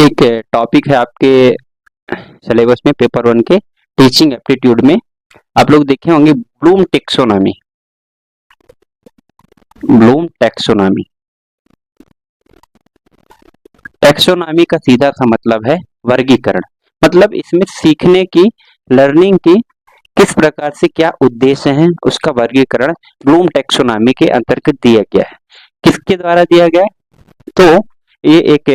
एक टॉपिक है आपके सिलेबस में पेपर 1 के टीचिंग एप्टीट्यूड में। आप लोग देखे होंगे Bloom taxonomy. Bloom taxonomy taxonomy का सीधा सा मतलब है वर्गीकरण। मतलब इसमें सीखने की, लर्निंग की किस प्रकार से क्या उद्देश्य हैं, उसका वर्गीकरण ब्लूम टेक्सोनॉमी के अंतर्गत दिया गया है। किसके द्वारा दिया गया है? तो ये एक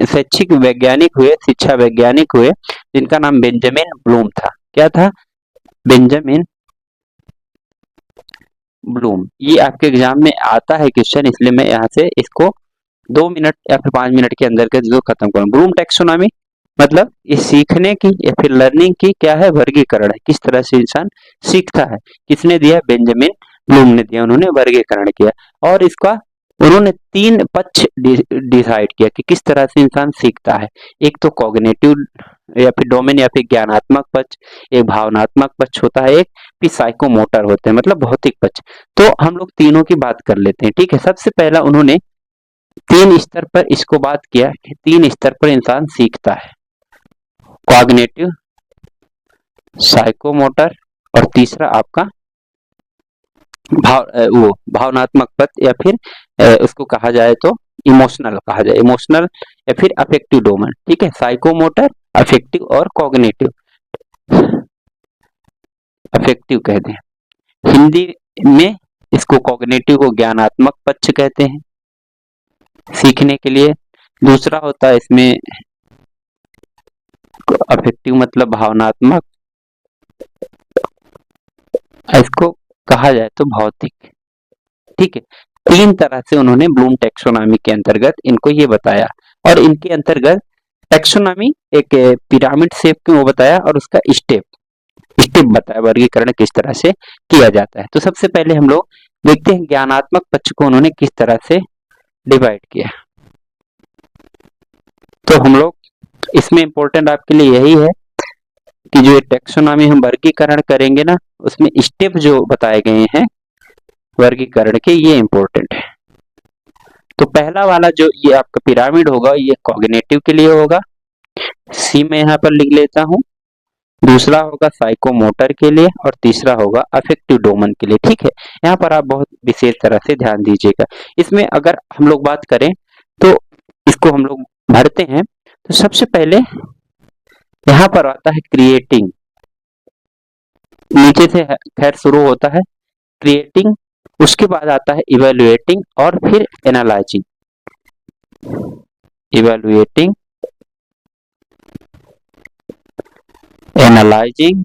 शैक्षिक वैज्ञानिक हुए, शिक्षा वैज्ञानिक हुए, जिनका नाम बेंजामिन ब्लूम था। क्या था? Benjamin Bloom. ये आपके एग्जाम में आता है क्वेश्चन, इसलिए मैं यहाँ से इसको 2 मिनट या फिर 5 मिनट के अंदर के जो खत्म करूँ। ब्लूम टेक्सोनॉमी मतलब ये सीखने की या फिर लर्निंग की क्या है? वर्गीकरण है। किस तरह से इंसान सीखता है। किसने दिया? बेंजामिन ब्लूम ने दिया। उन्होंने वर्गीकरण किया और इसका उन्होंने 3 पक्ष डिसाइड किया कि किस तरह से इंसान सीखता है। एक तो कॉग्निटिव या फिर डोमेन या फिर ज्ञानात्मक पक्ष, एक भावनात्मक पक्ष होता है, एक फिर साइकोमोटर होते हैं, मतलब भौतिक पक्ष। तो हम लोग तीनों की बात कर लेते हैं। ठीक है, सबसे पहला उन्होंने 3 स्तर पर इसको बात किया कि 3 स्तर पर इंसान सीखता है। कॉग्निटिव, साइकोमोटर और तीसरा आपका भावनात्मक पक्ष या फिर उसको कहा जाए तो इमोशनल कहा जाए, इमोशनल या फिर अफेक्टिव डोमेन। ठीक है, साइकोमोटर, अफेक्टिव और कॉग्निटिव। अफेक्टिव कहते हैं हिंदी में, इसको कॉग्निटिव को ज्ञानात्मक पक्ष कहते हैं सीखने के लिए। दूसरा होता है इसमें अफेक्टिव मतलब भावनात्मक, इसको कहा जाए तो भौतिक। ठीक है, 3 तरह से उन्होंने ब्लूम टेक्सोनॉमी के अंतर्गत इनको ये बताया। और इनके अंतर्गत टेक्सोनॉमी एक पिरामिड शेप के वो बताया और उसका स्टेप बताया, वर्गीकरण किस तरह से किया जाता है। तो सबसे पहले हम लोग देखते हैं ज्ञानात्मक पक्ष को उन्होंने किस तरह से डिवाइड किया। तो हम लोग इसमें इंपॉर्टेंट आपके लिए यही है कि जो टेक्सोनॉमी हम वर्गीकरण करेंगे ना, उसमें स्टेप जो बताए गए हैं वर्गीकरण के, ये इंपॉर्टेंट है। तो पहला वाला जो ये आपका पिरामिड होगा, ये कॉग्निटिव के लिए होगा, सी में यहाँ पर लिख लेता हूं। दूसरा होगा साइकोमोटर के लिए और तीसरा होगा अफेक्टिव डोमेन के लिए। ठीक है, यहाँ पर आप बहुत विशेष तरह से ध्यान दीजिएगा। इसमें अगर हम लोग बात करें तो इसको हम लोग भरते हैं। तो सबसे पहले यहाँ पर आता है क्रिएटिंग, नीचे से खैर शुरू होता है क्रिएटिंग, उसके बाद आता है इवेल्युएटिंग और फिर analysing. Evaluating, analysing,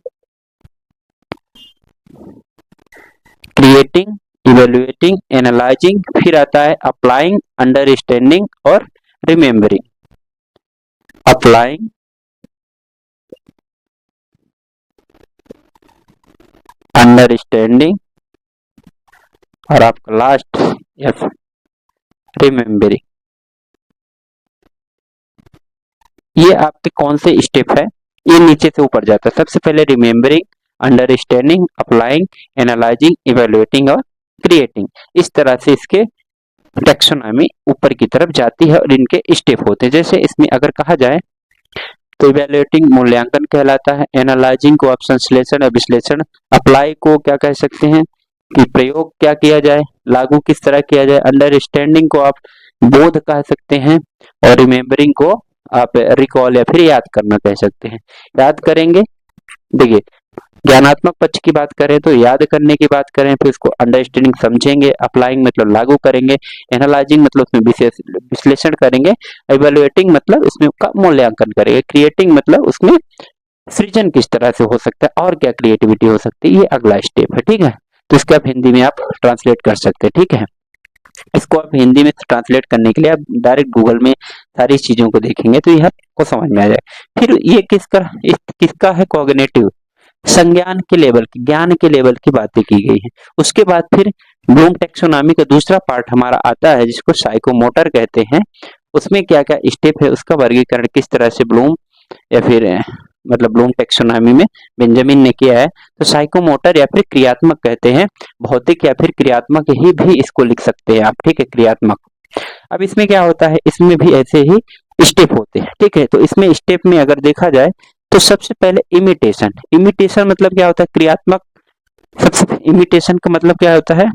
creating, evaluating, analysing, फिर आता है अप्लाइंग, अंडरस्टैंडिंग और रिमेम्बरिंग। अप्लाइंग, अंडरस्टैंडिंग और आपका लास्ट एफ रिमेम्बरिंग। ये आपके कौन से स्टेप है? ये नीचे से ऊपर जाता है। सबसे पहले remembering, understanding, applying, analysing, evaluating और क्रिएटिंग। इस तरह से इसके टेक्सोनॉमी ऊपर की तरफ जाती है और इनके स्टेप होते हैं। जैसे इसमें अगर कहा जाए तो इवेल्युएटिंग मूल्यांकन कहलाता है, एनालाइजिंग को आप संश्लेषण या विश्लेषण, अप्लाई को क्या कह सकते हैं कि प्रयोग क्या किया जाए, लागू किस तरह किया जाए, अंडरस्टैंडिंग को आप बोध कह सकते हैं और रिमेम्बरिंग को आप रिकॉल या फिर याद करना कह सकते हैं। याद करेंगे, देखिए ज्ञानात्मक पक्ष की बात करें तो याद करने की बात करें, फिर इसको अंडरस्टैंडिंग समझेंगे, अप्लाइंग मतलब लागू करेंगे, एनालाइजिंग मतलब उसमें विशेष विश्लेषण करेंगे, इवैल्यूएटिंग मतलब उसमें का मूल्यांकन करेंगे, क्रिएटिंग मतलब उसमें सृजन किस तरह से हो सकता है और क्या क्रिएटिविटी हो सकती है, ये अगला स्टेप है। ठीक है, तो इसको आप हिंदी में आप ट्रांसलेट कर सकते हैं। ठीक है, इसको आप हिंदी में ट्रांसलेट करने के लिए आप डायरेक्ट गूगल में सारी चीजों को देखेंगे तो यह आपको समझ में आ जाए। फिर ये किसका है? कॉग्निटिव, संज्ञान के लेवल की, ज्ञान के लेवल की बातें की गई है। उसके बाद फिर ब्लूम टेक्सोनॉमी का दूसरा पार्ट हमारा आता है जिसको साइकोमोटर कहते हैं। उसमें क्या क्या स्टेप है, उसका वर्गीकरण किस तरह से ब्लूम या फिर मतलब ब्लूम टेक्सोनॉमी में बेंजामिन ने किया है। तो साइकोमोटर या फिर क्रियात्मक कहते हैं, भौतिक या फिर क्रियात्मक ही भी इसको लिख सकते हैं आप। ठीक है, क्रियात्मक। अब इसमें क्या होता है, इसमें भी ऐसे ही स्टेप होते हैं, ठीक है। तो इसमें स्टेप में अगर देखा जाए तो सबसे पहले इमिटेशन। इमिटेशन मतलब क्या होता है? क्रियात्मक। सबसे इमिटेशन का मतलब क्या होता है?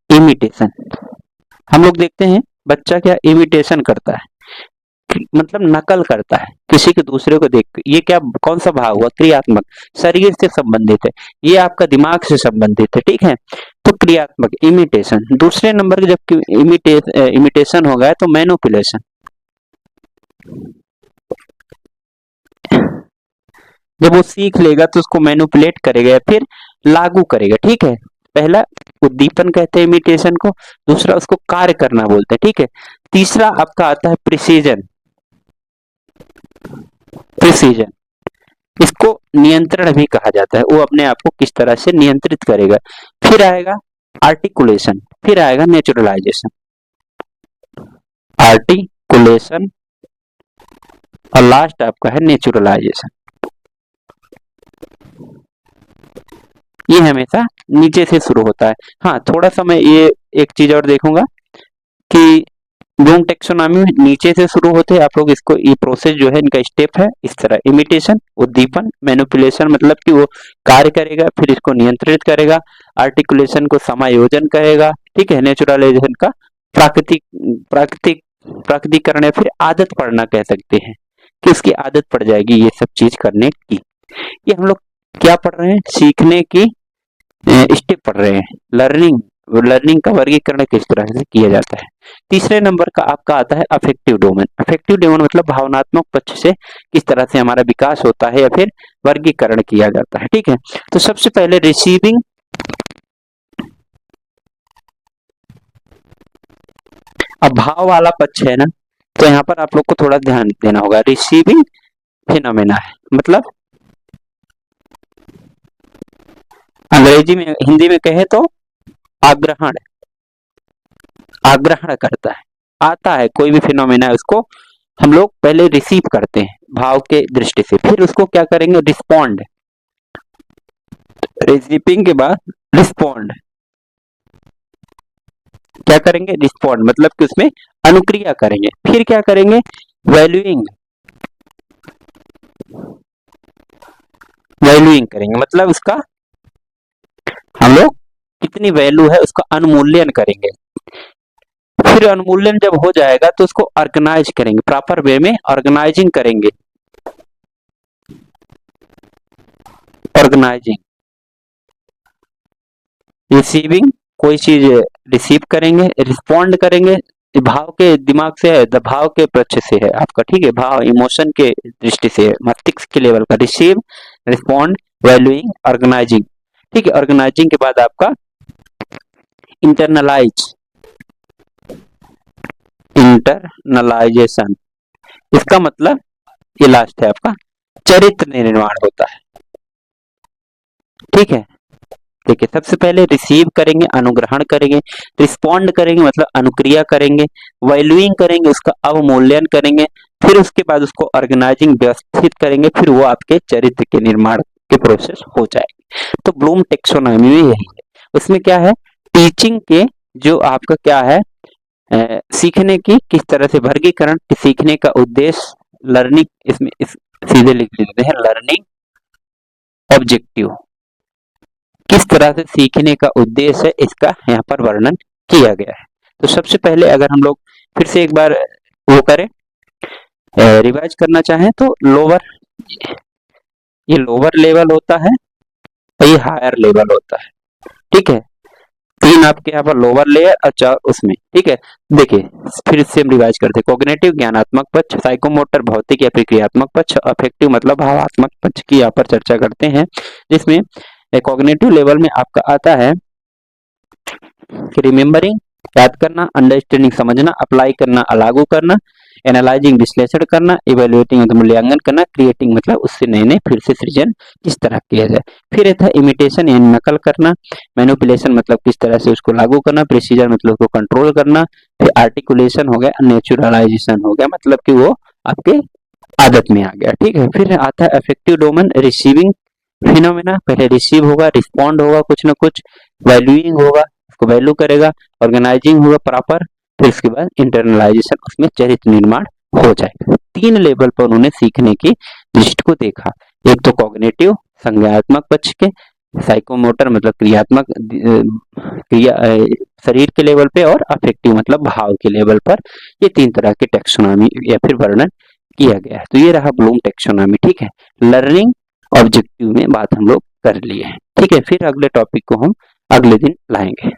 इमिटेशन, हम लोग देखते हैं बच्चा क्या इमिटेशन करता है, मतलब नकल करता है किसी के दूसरे को देख के। ये क्या, कौन सा भाव हुआ? क्रियात्मक, शरीर से संबंधित है, ये आपका दिमाग से संबंधित है, ठीक है। तो क्रियात्मक इमिटेशन। दूसरे नंबर के जब इमिटेशन होगा तो मैनिपुलेशन। जब वो सीख लेगा तो उसको मैनिपुलेट करेगा या फिर लागू करेगा, ठीक है। पहला उद्दीपन कहते हैं इमिटेशन को, दूसरा उसको कार्य करना बोलते हैं, ठीक है। तीसरा आपका आता है प्रिसीजन। प्रिसीजन, इसको नियंत्रण भी कहा जाता है, वो अपने आप को किस तरह से नियंत्रित करेगा। फिर आएगा आर्टिकुलेशन, फिर आएगा नेचुरलाइजेशन। आर्टिकुलेशन और लास्ट आपका है नेचुरलाइजेशन। ये हमेशा नीचे से शुरू होता है। हाँ, थोड़ा सा मैं ये एक चीज और देखूंगा कि ब्लूम टेक्सोनॉमी में नीचे से शुरू होते हैं। आप लोग इसको, ये प्रोसेस जो है इनका स्टेप है इस तरह: इमिटेशन, उद्दीपन, मैनिपुलेशन मतलब कि वो कार्य करेगा, फिर इसको नियंत्रित करेगा, आर्टिकुलेशन को समायोजन करेगा, ठीक है, नेचुरलाइजेशन का प्राकृतिक प्राकृतिक प्राकृतिकरण या फिर आदत पड़ना कह सकते हैं कि उसकी आदत पड़ जाएगी ये सब चीज करने की। ये हम लोग क्या पढ़ रहे हैं? सीखने की स्टेप पढ़ रहे हैं, लर्निंग। लर्निंग का वर्गीकरण किस तरह से किया जाता है। तीसरे नंबर का आपका आता है अफेक्टिव डोमेन। अफेक्टिव डोमेन मतलब भावनात्मक पक्ष से किस तरह से हमारा विकास होता है या फिर वर्गीकरण किया जाता है, ठीक है। तो सबसे पहले रिसीविंग, अब भाव वाला पक्ष है ना, तो यहाँ पर आप लोग को थोड़ा ध्यान देना होगा। रिसीविंग फिनोमेना है, मतलब अंग्रेजी में, हिंदी में कहे तो आग्रहण। आग्रहण करता है, आता है कोई भी फिनोमेना है, उसको हम लोग पहले रिसीव करते हैं भाव के दृष्टि से, फिर उसको क्या करेंगे? रिस्पॉन्ड। रिसीविंग के बाद रिस्पॉन्ड, क्या करेंगे? रिस्पॉन्ड मतलब कि उसमें अनुक्रिया करेंगे। फिर क्या करेंगे? वैल्यूइंग। वैल्यूइंग करेंगे मतलब उसका हम लोग कितनी वैल्यू है उसका अनुमूल्यन करेंगे। फिर अनुमूल्यन जब हो जाएगा तो उसको ऑर्गेनाइज करेंगे, प्रॉपर वे में ऑर्गेनाइजिंग करेंगे। ऑर्गेनाइजिंग, रिसीविंग, कोई चीज रिसीव करेंगे, रिस्पॉन्ड करेंगे, भाव के दिमाग से है, भाव के पक्ष से है आपका, ठीक है, भाव इमोशन के दृष्टि से है, मस्तिष्क के लेवल का। रिसीव, रिस्पॉन्ड, वैल्यूइंग, ऑर्गेनाइजिंग, ठीक है। ऑर्गेनाइजिंग के बाद आपका इंटरनलाइज, इंटरनलाइजेशन, इसका मतलब ये लास्ट है आपका चरित्र निर्माण होता है, ठीक है। देखिए, सबसे पहले रिसीव करेंगे, अनुग्रहण करेंगे, रिस्पॉन्ड करेंगे मतलब अनुक्रिया करेंगे, वैल्यूइंग करेंगे, उसका अवमूल्यन करेंगे, फिर उसके बाद उसको ऑर्गेनाइजिंग, व्यवस्थित करेंगे, फिर वो आपके चरित्र के निर्माण के प्रोसेस हो जाएगी। तो ब्लूम टेक्सोनॉमी में यही है। उसमें क्या है? टीचिंग के जो आपका क्या है, सीखने की किस तरह से वर्गीकरण, सीखने का उद्देश्य, लर्निंग, इसमें सीधे लिख देते हैं लर्निंग ऑब्जेक्टिव, किस तरह से सीखने का उद्देश्य है इसका यहाँ पर वर्णन किया गया है। तो सबसे पहले अगर हम लोग फिर से एक बार वो करें, रिवाइज करना चाहें तो लोअर, ये लोअर लेवल होता है और ये हायर लेवल होता है, ठीक है। तीन आपके यहाँ पर लोअर लेयर और चार उसमें, ठीक है। देखिए, फिर से हम रिवाइज करते हैं। कॉग्निटिव ज्ञानात्मक पक्ष, साइकोमोटर भौतिक या फिर क्रियात्मक पक्ष, अफेक्टिव मतलब भावात्मक पक्ष की यहाँ पर चर्चा करते हैं, जिसमें कॉग्निटिव लेवल में आपका आता है रिमेम्बरिंग, याद करना, अंडरस्टैंडिंग समझना, अप्लाई करना लागू करना, एनालाइजिंग विश्लेषण करना, इवेल्युएटिंग मतलब मूल्यांकन करना, क्रिएटिंग मतलब उससे नए नए फिर से सृजन किस तरह किया जाए। फिर था इमिटेशन यानी नकल करना, मैनिपुलेशन मतलब किस तरह से उसको लागू करना, प्रिसीजन मतलब उसको कंट्रोल करना, फिर आर्टिकुलेशन हो गया, नेचुरलाइजेशन हो गया मतलब कि वो आपके आदत में आ गया, ठीक है। फिर आता है अफेक्टिव डोमेन, रिसीविंग फिनोमेना, पहले रिसीव होगा, रिस्पॉन्ड होगा कुछ ना कुछ, वैल्यूइंग होगा, उसको वैल्यू करेगा, ऑर्गेनाइजिंग होगा प्रॉपर, फिर उसके बाद इंटरनलाइजेशन, उसमें चरित्र निर्माण हो जाएगा। 3 लेवल पर उन्होंने सीखने की दृष्टि को देखा। एक तो कॉग्निटिव संज्ञानात्मक पक्ष के, साइकोमोटर मतलब क्रियात्मक क्रिया शरीर के लेवल पे, और अफेक्टिव मतलब भाव के लेवल पर। ये 3 तरह के टेक्सोनॉमी या फिर वर्णन किया गया है। तो ये रहा ब्लूम टेक्सोनॉमी। ठीक है, लर्निंग ऑब्जेक्टिव में बात हम लोग कर लिए हैं। ठीक है, फिर अगले टॉपिक को हम अगले दिन लाएंगे।